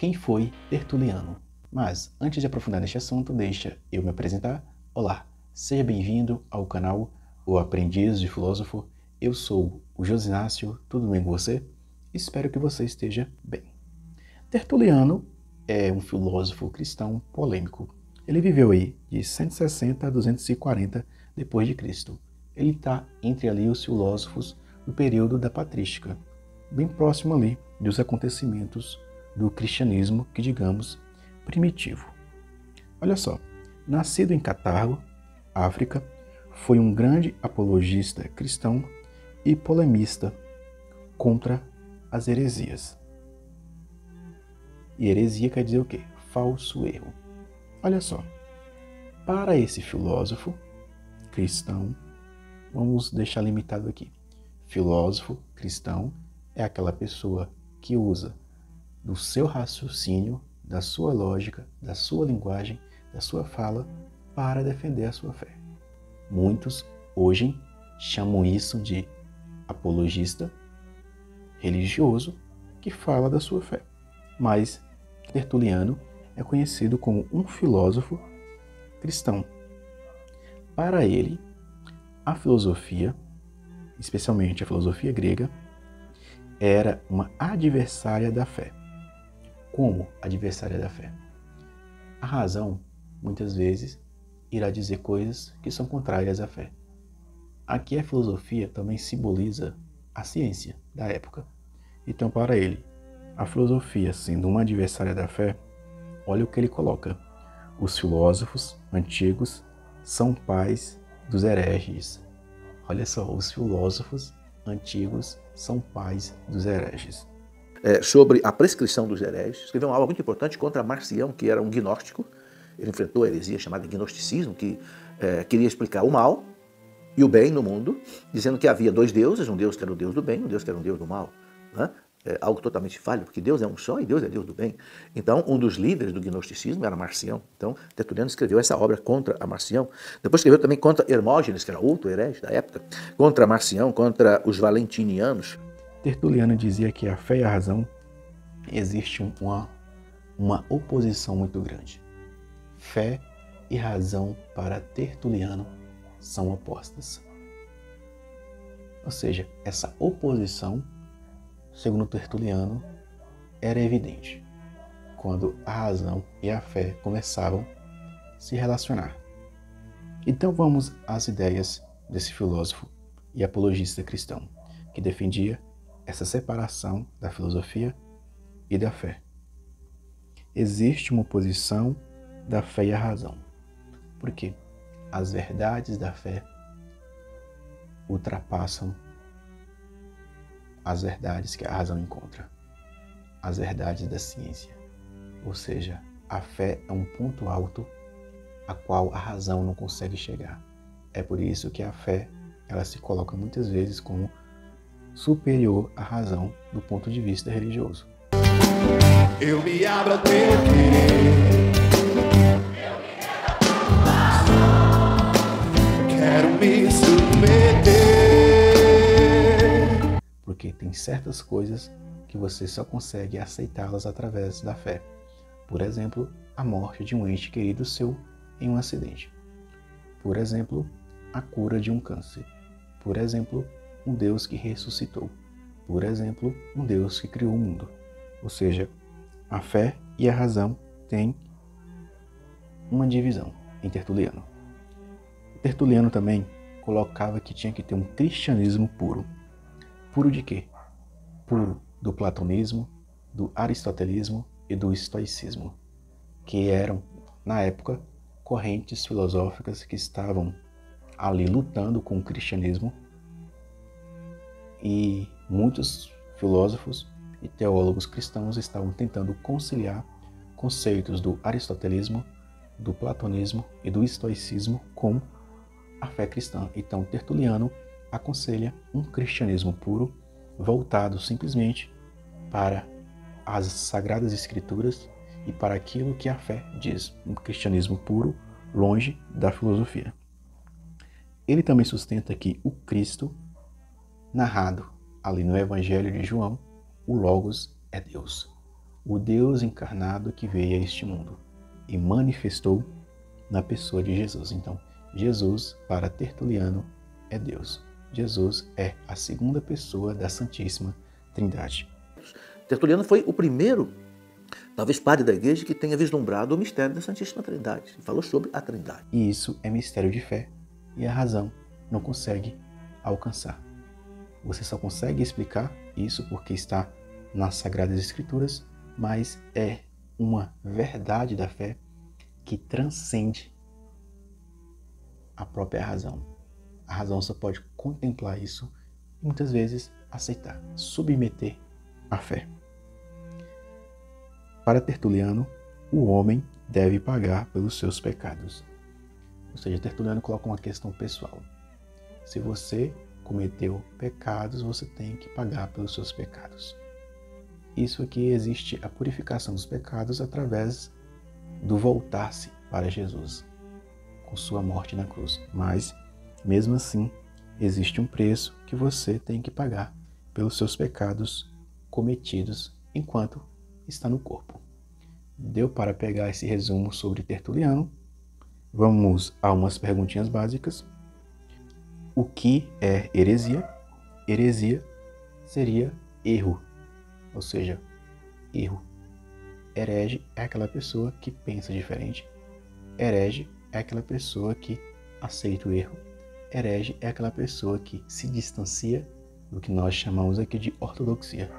quem foi Tertuliano. Mas, antes de aprofundar neste assunto, deixa eu me apresentar. Olá, seja bem-vindo ao canal O Aprendiz de Filósofo. Eu sou o Josinácio, tudo bem com você? Espero que você esteja bem. Tertuliano é um filósofo cristão polêmico. Ele viveu aí de 160 a 240 depois de Cristo. Ele está entre ali os filósofos do período da patrística, bem próximo ali dos acontecimentos do cristianismo, que digamos, primitivo. Olha só, nascido em Catarro, África, foi um grande apologista cristão e polemista contra as heresias. E heresia quer dizer o quê? Falso erro. Olha só, para esse filósofo cristão, vamos deixar limitado aqui. Filósofo cristão é aquela pessoa que usa do seu raciocínio, da sua lógica, da sua linguagem, da sua fala para defender a sua fé. Muitos hoje chamam isso de apologista religioso que fala da sua fé. Mas Tertuliano é conhecido como um filósofo cristão. Para ele, a filosofia, especialmente a filosofia grega, era uma adversária da fé. Como adversária da fé? A razão, muitas vezes, irá dizer coisas que são contrárias à fé. Aqui a filosofia também simboliza a ciência da época. Então, para ele, a filosofia sendo uma adversária da fé, olha o que ele coloca. Os filósofos antigos são pais dos hereges. Olha só, os filósofos antigos são pais dos hereges. Sobre a prescrição dos hereges, escreveu uma obra muito importante contra Marcião, que era um gnóstico. Ele enfrentou a heresia chamada gnosticismo, que queria explicar o mal e o bem no mundo, dizendo que havia dois deuses, um Deus que era o Deus do bem, um Deus que era um Deus do mal. Né? Algo totalmente falho, porque Deus é um só e Deus é Deus do bem. Então, um dos líderes do gnosticismo era Marcião. Então, Tertuliano escreveu essa obra contra a Marcião. Depois escreveu também contra Hermógenes, que era outro herege da época, contra Marcião, contra os valentinianos. Tertuliano dizia que a fé e a razão existe uma oposição muito grande. Fé e razão para Tertuliano são opostas. Ou seja, essa oposição, segundo Tertuliano, era evidente quando a razão e a fé começavam a se relacionar. Então vamos às ideias desse filósofo e apologista cristão, que defendia essa separação da filosofia e da fé. Existe uma oposição da fé e a razão. Por quê? As verdades da fé ultrapassam as verdades que a razão encontra, as verdades da ciência. Ou seja, a fé é um ponto alto a qual a razão não consegue chegar. É por isso que a fé ela se coloca muitas vezes como superior à razão do ponto de vista religioso. Eu me abro ao teu querer, quero me submeter. Porque tem certas coisas que você só consegue aceitá-las através da fé. Por exemplo, a morte de um ente querido seu em um acidente. Por exemplo, a cura de um câncer. Por exemplo, um Deus que ressuscitou. Por exemplo, um Deus que criou o mundo. Ou seja, a fé e a razão têm uma divisão em Tertuliano. Tertuliano também colocava que tinha que ter um cristianismo puro. Puro de quê? Puro do platonismo, do aristotelismo e do estoicismo, que eram, na época, correntes filosóficas que estavam ali lutando com o cristianismo. E muitos filósofos e teólogos cristãos estavam tentando conciliar conceitos do aristotelismo, do platonismo e do estoicismo com a fé cristã. Então, Tertuliano aconselha um cristianismo puro, voltado simplesmente para as Sagradas Escrituras e para aquilo que a fé diz. Um cristianismo puro, longe da filosofia. Ele também sustenta que o Cristo, narrado ali no Evangelho de João, o Logos é Deus. o Deus encarnado que veio a este mundo e manifestou na pessoa de Jesus. Então, Jesus, para Tertuliano, é Deus. Jesus é a segunda pessoa da Santíssima Trindade. Tertuliano foi o primeiro, talvez padre da igreja, que tenha vislumbrado o mistério da Santíssima Trindade. Falou sobre a Trindade. E isso é mistério de fé e a razão não consegue alcançar. Você só consegue explicar isso porque está nas Sagradas Escrituras, mas é uma verdade da fé que transcende a própria razão. A razão só pode contemplar isso e muitas vezes aceitar, submeter a fé. Para Tertuliano, o homem deve pagar pelos seus pecados. Ou seja, Tertuliano coloca uma questão pessoal. Se você cometeu pecados, você tem que pagar pelos seus pecados. Isso aqui existe a purificação dos pecados através do voltar-se para Jesus, com sua morte na cruz. Mas, mesmo assim, existe um preço que você tem que pagar pelos seus pecados cometidos enquanto está no corpo. Deu para pegar esse resumo sobre Tertuliano? Vamos a umas perguntinhas básicas. O que é heresia? Heresia seria erro, ou seja, erro. Herege é aquela pessoa que pensa diferente. Herege é aquela pessoa que aceita o erro. Herege é aquela pessoa que se distancia do que nós chamamos aqui de ortodoxia,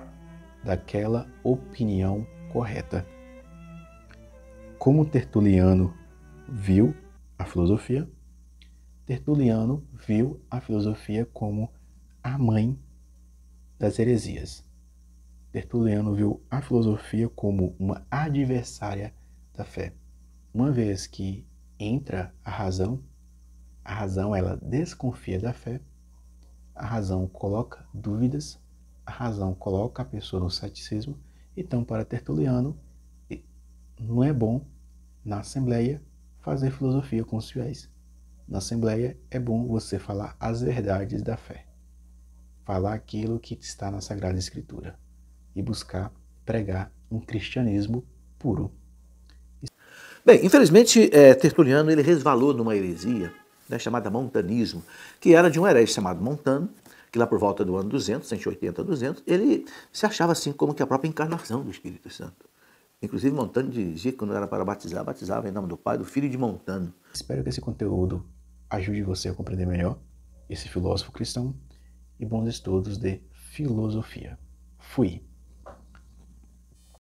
daquela opinião correta. Como Tertuliano viu a filosofia? Tertuliano viu a filosofia como a mãe das heresias. Tertuliano viu a filosofia como uma adversária da fé. Uma vez que entra a razão ela desconfia da fé, a razão coloca dúvidas, a razão coloca a pessoa no ceticismo. Então, para Tertuliano, não é bom na Assembleia fazer filosofia com os fiéis. Na Assembleia é bom você falar as verdades da fé, falar aquilo que está na Sagrada Escritura e buscar pregar um cristianismo puro. Bem, infelizmente, Tertuliano ele resvalou numa heresia, né, chamada montanismo, que era de um herege chamado Montano, que lá por volta do ano 200, 180 a 200, ele se achava assim como que a própria encarnação do Espírito Santo. Inclusive, Montano dizia que quando era para batizar, batizava em nome do Pai, do Filho e de Montano. Espero que esse conteúdo ajude você a compreender melhor esse filósofo cristão e bons estudos de filosofia. Fui!